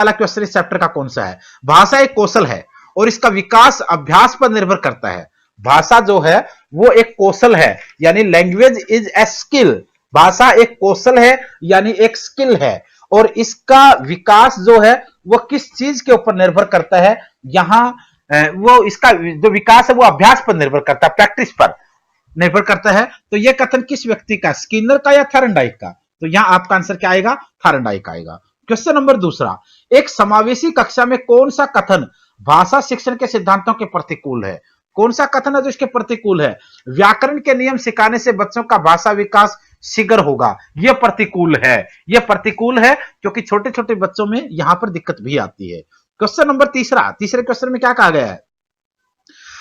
वाला क्वेश्चन इस चैप्टर का कौन सा है? भाषा एक कौशल है और इसका विकास अभ्यास पर निर्भर करता है। भाषा जो है वो एक कौशल है, यानी लैंग्वेज इज ए स्किल। भाषा एक कौशल है यानी एक स्किल है, और इसका विकास जो है वो किस चीज के ऊपर निर्भर करता है? यहां वो इसका जो विकास है वो अभ्यास पर निर्भर करता है, प्रैक्टिस पर निर्भर करता है। तो यह कथन किस व्यक्ति का, स्किनर का या थॉर्नडाइक का? तो यहां आपका आंसर क्या आएगा? थॉर्नडाइक आएगा। क्वेश्चन नंबर दूसरा, एक समावेशी कक्षा में कौन सा कथन भाषा शिक्षण के सिद्धांतों के प्रतिकूल है? कौन सा कथन है जो इसके प्रतिकूल है? व्याकरण के नियम सिखाने से बच्चों का भाषा विकास शीघ्र होगा, यह प्रतिकूल है। यह प्रतिकूल है क्योंकि छोटे छोटे बच्चों में यहां पर दिक्कत भी आती है। क्वेश्चन नंबर तीसरा, तीसरे क्वेश्चन में क्या कहा गया है?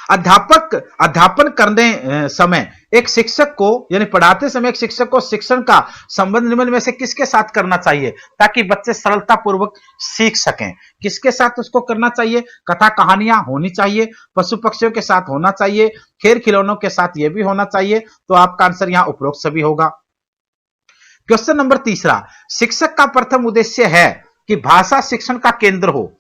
अध्यापन करने समय एक शिक्षक को, यानी पढ़ाते समय एक शिक्षक को शिक्षण का संबंध निम्न में से किसके साथ करना चाहिए ताकि बच्चे सरलता पूर्वक सीख सकें? किसके साथ उसको करना चाहिए? कथा कहानियां होनी चाहिए, पशु पक्षियों के साथ होना चाहिए, खेल खिलौनों के साथ यह भी होना चाहिए। तो आपका आंसर यहां उपरोक्त सभी होगा। क्वेश्चन नंबर तीसरा, शिक्षक का प्रथम उद्देश्य है कि भाषा शिक्षण का केंद्र हो।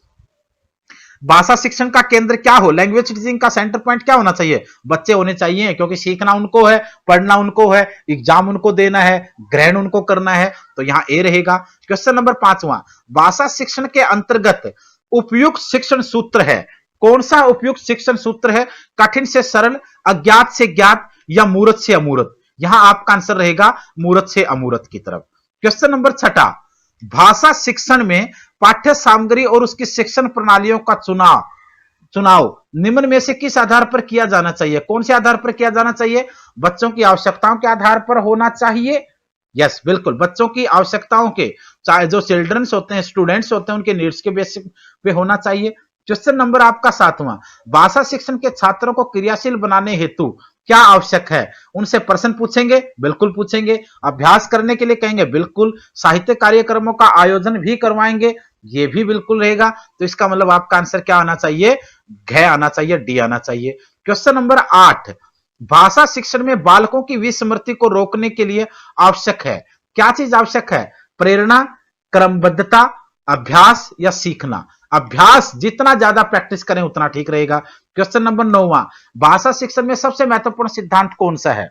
भाषा शिक्षण का केंद्र क्या हो? लैंग्वेज टीचिंग का सेंटर पॉइंट क्या होना चाहिए? बच्चे होने चाहिए, क्योंकि सीखना उनको है, पढ़ना उनको है, एग्जाम उनको देना है, ग्रहण उनको करना है। तो यहां ए रहेगा। क्वेश्चन नंबर पांचवा, भाषा शिक्षण के अंतर्गत उपयुक्त शिक्षण सूत्र है। कौन सा उपयुक्त शिक्षण सूत्र है? कठिन से सरल, अज्ञात से ज्ञात, या मूर्त से अमूर्त? यहां आपका आंसर रहेगा मूर्त से अमूर्त की तरफ। क्वेश्चन नंबर छठा, भाषा शिक्षण में पाठ्य सामग्री और उसकी शिक्षण प्रणालियों का चुनाव निम्न में से किस आधार पर किया जाना चाहिए? कौन से आधार पर किया जाना चाहिए? बच्चों की आवश्यकताओं के आधार पर होना चाहिए। यस, बिल्कुल, बच्चों की आवश्यकताओं के, चाहे जो चिल्ड्रंस होते हैं, स्टूडेंट्स होते हैं, उनके नीड्स के बेसिस पे होना चाहिए। क्वेश्चन नंबर आपका सातवां, भाषा शिक्षण के छात्रों को क्रियाशील बनाने हेतु क्या आवश्यक है? उनसे प्रश्न पूछेंगे? बिल्कुल पूछेंगे। अभ्यास करने के लिए कहेंगे? बिल्कुल। साहित्य कार्यक्रमों का आयोजन भी करवाएंगे? ये भी बिल्कुल रहेगा। तो इसका मतलब आपका आंसर क्या आना चाहिए? घ आना चाहिए, डी आना चाहिए। क्वेश्चन नंबर 8, भाषा शिक्षण में बालकों की विस्मृति को रोकने के लिए आवश्यक है, क्या चीज आवश्यक है? प्रेरणा, क्रमबद्धता, अभ्यास या सीखना? अभ्यास, जितना ज्यादा प्रैक्टिस करें उतना ठीक रहेगा। क्वेश्चन नंबर 9, भाषा शिक्षण में सबसे महत्वपूर्ण सिद्धांत कौन सा है?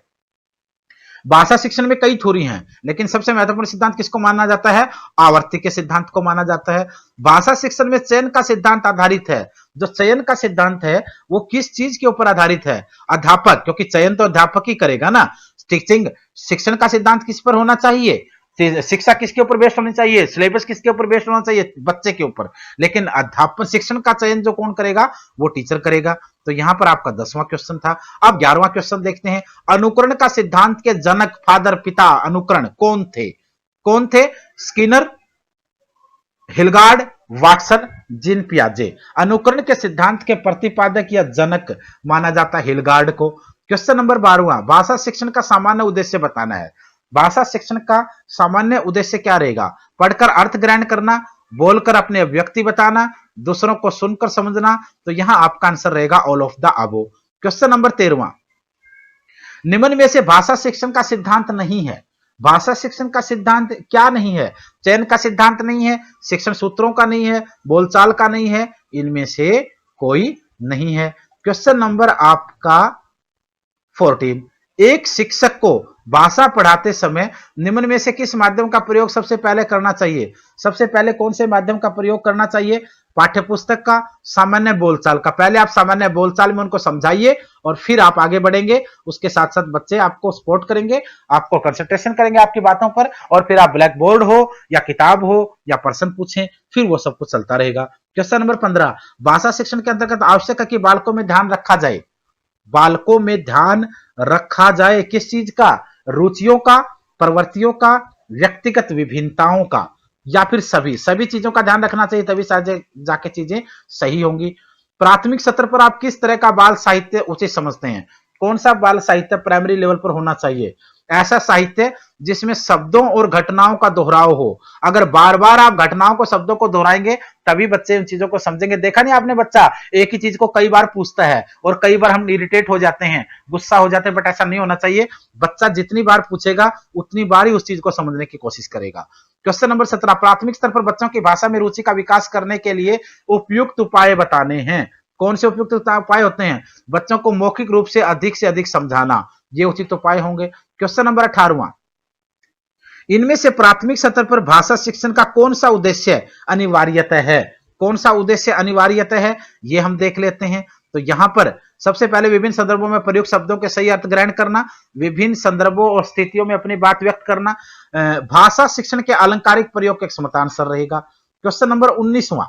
भाषा शिक्षण में कई थ्योरी हैं, लेकिन सबसे महत्वपूर्ण सिद्धांत किसको माना जाता है? आवर्ती के सिद्धांत को माना जाता है। भाषा शिक्षण में चयन का सिद्धांत आधारित है। जो चयन का सिद्धांत है वो किस चीज के ऊपर आधारित है? अध्यापक, क्योंकि चयन तो अध्यापक ही करेगा ना। टीचिंग शिक्षण का सिद्धांत किस पर होना चाहिए? शिक्षा किसके ऊपर बेस्ड होनी चाहिए? सिलेबस किसके ऊपर बेस्ड होना चाहिए? बच्चे के ऊपर। लेकिन अध्यापन शिक्षण का चयन जो कौन करेगा? वो टीचर करेगा। तो यहां पर आपका 10वां क्वेश्चन था। अब 11वां क्वेश्चन देखते हैं। अनुकरण का सिद्धांत के जनक, फादर, पिता अनुकरण कौन थे? कौन थे? स्किनर, हिलगार्ड, वाटसन, जीन पियाजे। अनुकरण के सिद्धांत के प्रतिपादक या जनक माना जाता है हिलगार्ड को। क्वेश्चन नंबर 12, भाषा शिक्षण का सामान्य उद्देश्य बताना है। भाषा शिक्षण का सामान्य उद्देश्य क्या रहेगा? पढ़कर अर्थ ग्रहण करना, बोलकर अपने अभिव्यक्ति बताना, दूसरों को सुनकर समझना। तो यहां आपका आंसर रहेगा all of the above. Question number 13, निम्न में से भाषा शिक्षण का सिद्धांत नहीं है। भाषा शिक्षण का सिद्धांत क्या नहीं है? चयन का सिद्धांत नहीं है, शिक्षण सूत्रों का नहीं है, बोलचाल का नहीं है, इनमें से कोई नहीं है। क्वेश्चन नंबर आपका 14, एक शिक्षक को भाषा पढ़ाते समय निम्न में से किस माध्यम का प्रयोग सबसे पहले करना चाहिए? सबसे पहले कौन से माध्यम का प्रयोग करना चाहिए? पाठ्यपुस्तक का, सामान्य बोलचाल का? पहले आप सामान्य बोलचाल में उनको समझाइए और फिर आप आगे बढ़ेंगे। उसके साथ साथ बच्चे आपको सपोर्ट करेंगे, आपको कंसंट्रेशन करेंगे आपकी बातों पर, और फिर आप ब्लैक बोर्ड हो या किताब हो या प्रश्न पूछें, फिर वो सब कुछ चलता रहेगा। क्वेश्चन नंबर 15, भाषा शिक्षण के अंतर्गत आवश्यक है कि बालकों में ध्यान रखा जाए। बालकों में ध्यान रखा जाए किस चीज का? रुचियों का, प्रवृत्तियों का, व्यक्तिगत विभिन्नताओं का, या फिर सभी चीजों का ध्यान रखना चाहिए, तभी जाके चीजें सही होंगी। प्राथमिक सत्र पर आप किस तरह का बाल साहित्य उचित समझते हैं? कौन सा बाल साहित्य प्राइमरी लेवल पर होना चाहिए? ऐसा साहित्य जिसमें शब्दों और घटनाओं का दोहराव हो। अगर बार बार आप घटनाओं को, शब्दों को दोहराएंगे तभी बच्चे उन चीजों को समझेंगे। देखा नहीं आपने, बच्चा एक ही चीज को कई बार पूछता है और कई बार हम इरिटेट हो जाते हैं, गुस्सा हो जाते हैं, बट ऐसा नहीं होना चाहिए। बच्चा जितनी बार पूछेगा उतनी बार ही उस चीज को समझने की कोशिश करेगा। क्वेश्चन नंबर 17, प्राथमिक स्तर पर बच्चों की भाषा में रुचि का विकास करने के लिए उपयुक्त उपाय बताने हैं। कौन से उपयुक्त उपाय होते हैं? बच्चों को मौखिक रूप से अधिक समझाना, ये उचित उपाय होंगे। क्वेश्चन नंबर 18, इनमें से प्राथमिक स्तर पर भाषा शिक्षण का कौन सा उद्देश्य अनिवार्यतः है? कौन सा उद्देश्य अनिवार्यतः है, ये हम देख लेते हैं। तो यहां पर सबसे पहले विभिन्न संदर्भों में प्रयुक्त शब्दों के सही अर्थ ग्रहण करना, विभिन्न संदर्भों और स्थितियों में अपनी बात व्यक्त करना, भाषा शिक्षण के अलंकारिक प्रयोग के क्षमता आंसर रहेगा। क्वेश्चन नंबर 19वां,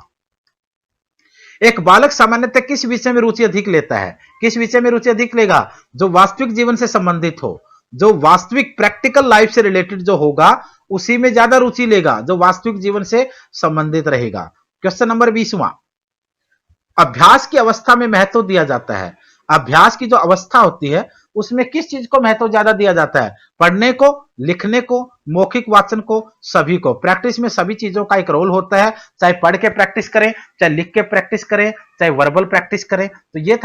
एक बालक सामान्यतः किस विषय में रुचि अधिक लेता है? किस विषय में रुचि अधिक लेगा? जो वास्तविक जीवन से संबंधित हो, जो वास्तविक प्रैक्टिकल लाइफ से रिलेटेड जो होगा उसी में ज्यादा रुचि लेगा, जो वास्तविक जीवन से संबंधित रहेगा। क्वेश्चन नंबर 20वां, अभ्यास की अवस्था में महत्व दिया जाता है। अभ्यास की जो अवस्था होती है उसमें किस चीज को महत्व ज्यादा दिया जाता है? पढ़ने को, लिखने को, मौखिक वाचन को, सभी को। प्रैक्टिस में सभी चीजों का एक रोल होता है, चाहे पढ़ के प्रैक्टिस करें, चाहे लिख के प्रैक्टिस करें, चाहे वर्बल प्रैक्टिस करें। तो ये